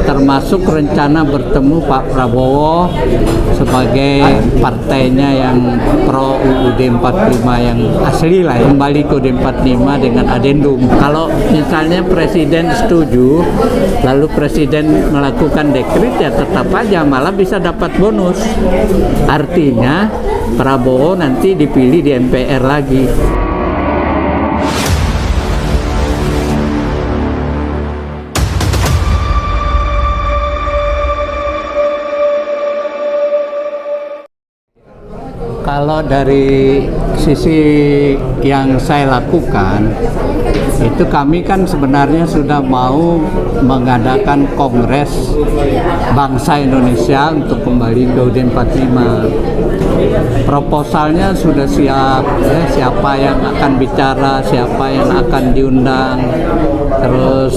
termasuk rencana bertemu Pak Prabowo sebagai partainya yang pro UUD 45 yang asli lah, kembali ke UUD 45 dengan adendum. Kalau misalnya Presiden setuju, lalu Presiden melakukan dekret, ya tetap aja malah bisa dapat bonus. Artinya Prabowo nanti dipilih di MPR lagi. Kalau dari sisi yang saya lakukan, itu kami kan sebenarnya sudah mau mengadakan Kongres Bangsa Indonesia untuk kembali ke UUD 45. Proposalnya sudah siap, ya, siapa yang akan bicara, siapa yang akan diundang, terus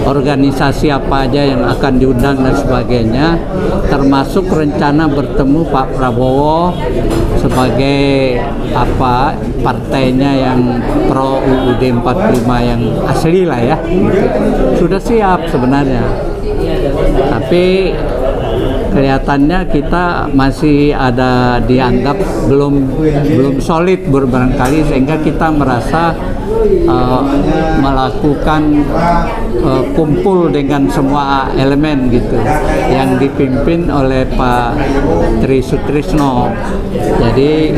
organisasi apa aja yang akan diundang dan sebagainya, termasuk rencana bertemu Pak Prabowo sebagai partainya yang pro UUD 45 yang asli lah ya, sudah siap sebenarnya. Tapi kelihatannya kita masih ada dianggap belum solid barangkali, sehingga kita merasa melakukan kumpul dengan semua elemen gitu yang dipimpin oleh Pak Tri Sutrisno. Jadi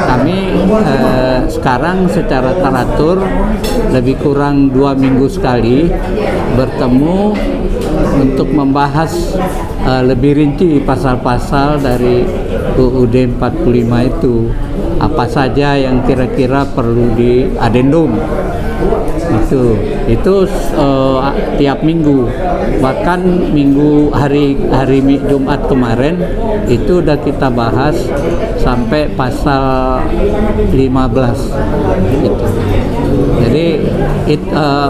kami sekarang secara teratur lebih kurang 2 minggu sekali bertemu untuk membahas lebih rinci pasal-pasal dari UUD 45 itu, apa saja yang kira-kira perlu di adendum. Itu tiap minggu, bahkan hari Jumat kemarin itu udah kita bahas sampai pasal 15 gitu. Jadi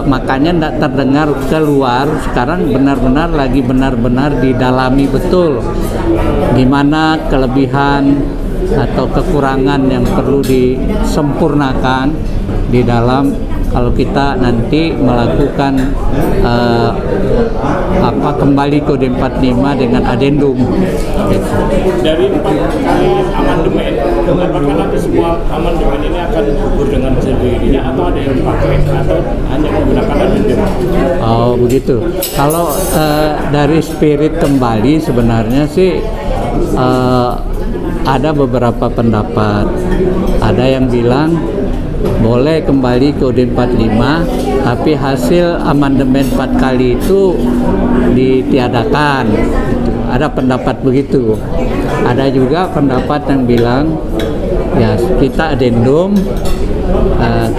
makanya tidak terdengar keluar. Sekarang benar-benar didalami betul gimana kelebihan atau kekurangan yang perlu disempurnakan di dalam kalau kita nanti melakukan kembali ke UUD 45 dengan adendum. Dari 4 kali amandemen, apakah nanti semua amandemen ini akan gugur dengan sendirinya atau ada yang dipakai atau hanya menggunakan adendum? Oh begitu. Kalau dari spirit kembali sebenarnya sih ada beberapa pendapat. Ada yang bilang boleh kembali ke UUD 45, tapi hasil amandemen 4 kali itu ditiadakan. Ada pendapat begitu. Ada juga pendapat yang bilang ya kita adendum,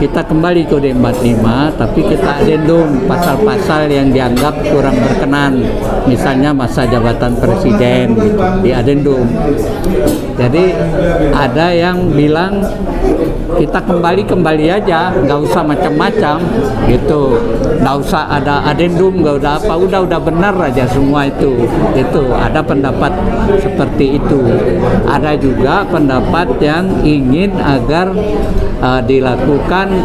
kita kembali ke UUD 45, tapi kita adendum pasal-pasal yang dianggap kurang berkenan, misalnya masa jabatan presiden gitu, di adendum. Jadi ada yang bilang kita kembali aja, nggak usah macam-macam gitu, nggak usah ada adendum, nggak udah apa, udah benar aja semua itu ada pendapat seperti itu. Ada juga pendapat yang ingin agar dilakukan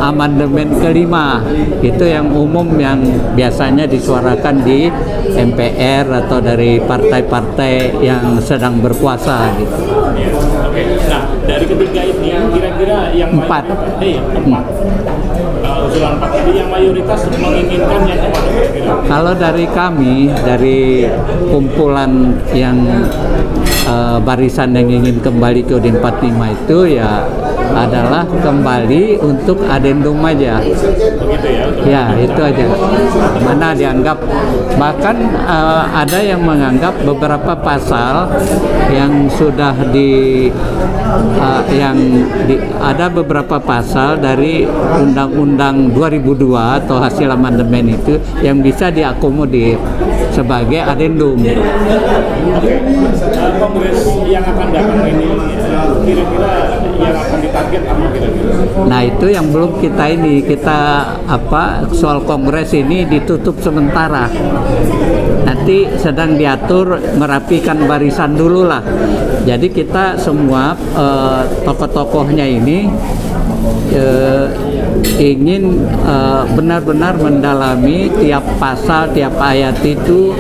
amandemen kelima, itu yang umum yang biasanya disuarakan di MPR atau dari partai-partai yang sedang berkuasa gitu. Oke. Nah, dari ketiga ini kira-kira yang empat. Usulan 4 ini yang mayoritas menginginkan yang kemana kira-kira? Kalau dari kami, dari kumpulan yang barisan yang ingin kembali ke UUD 45 itu ya adalah kembali untuk adendum aja. Begitu ya? Ya, itu aja. Mana dianggap, bahkan ada yang menganggap beberapa pasal yang sudah ada beberapa pasal dari Undang-Undang 2002 atau hasil amandemen itu yang bisa diakomodir sebagai adendum. Oke. Kongres yang akan datang ini kira-kira yang akan ditarget apa kira-kira? Nah itu yang belum kita soal kongres ini ditutup sementara. Nanti sedang diatur merapikan barisan dulu lah. Jadi kita semua tokoh-tokohnya ini ingin benar-benar mendalami tiap pasal, tiap ayat itu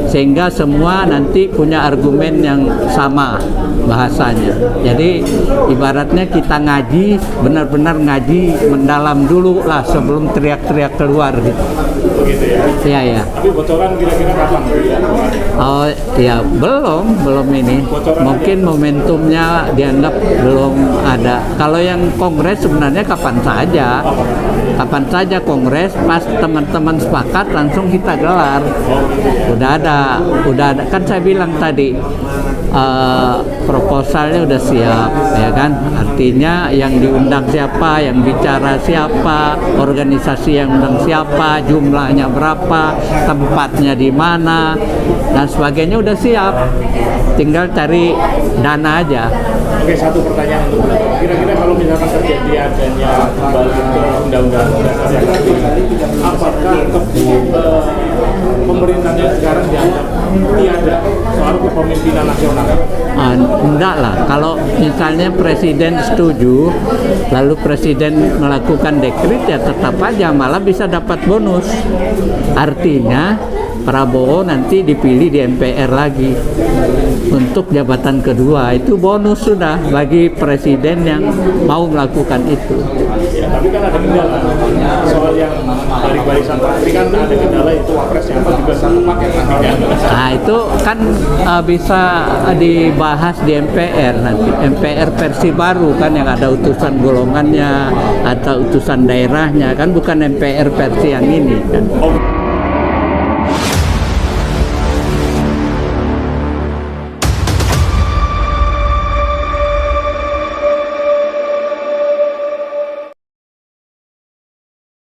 sehingga semua nanti punya argumen yang sama bahasanya. Jadi ibaratnya kita ngaji, benar-benar ngaji mendalam dulu lah sebelum teriak-teriak keluar gitu. Begitu ya. Iya ya. Tapi bocoran kira-kira kapan ya? Oh ya belum ini. Mungkin momentumnya dianggap belum ada. Kalau yang kongres sebenarnya kapan saja kongres, pas teman-teman sepakat langsung kita gelar. Udah ada kan saya bilang tadi proposalnya udah siap ya kan, artinya yang diundang siapa, yang bicara siapa, organisasi yang undang siapa, jumlahnya berapa, tempatnya di mana dan sebagainya udah siap, tinggal cari dana aja. Oke, satu pertanyaan untuk kira-kira kalau misalkan terjadi adanya kembali ke undang-undang dasar yang tadi, apakah pemerintahnya sekarang dianggap tiada soal kepemimpinan nasional? Enggak lah, kalau misalnya presiden setuju lalu presiden melakukan dekret ya tetap aja malah bisa dapat bonus, artinya Prabowo nanti dipilih di MPR lagi untuk jabatan kedua, itu bonus sudah bagi presiden yang mau melakukan itu. Ya, tapi kan ada kendala soal yang dari barisan partai, kan ada kendala itu wapres yang juga satu paket nantinya. Nah itu kan bisa dibahas di MPR nanti, MPR versi baru kan yang ada utusan golongannya atau utusan daerahnya kan, bukan MPR versi yang ini kan.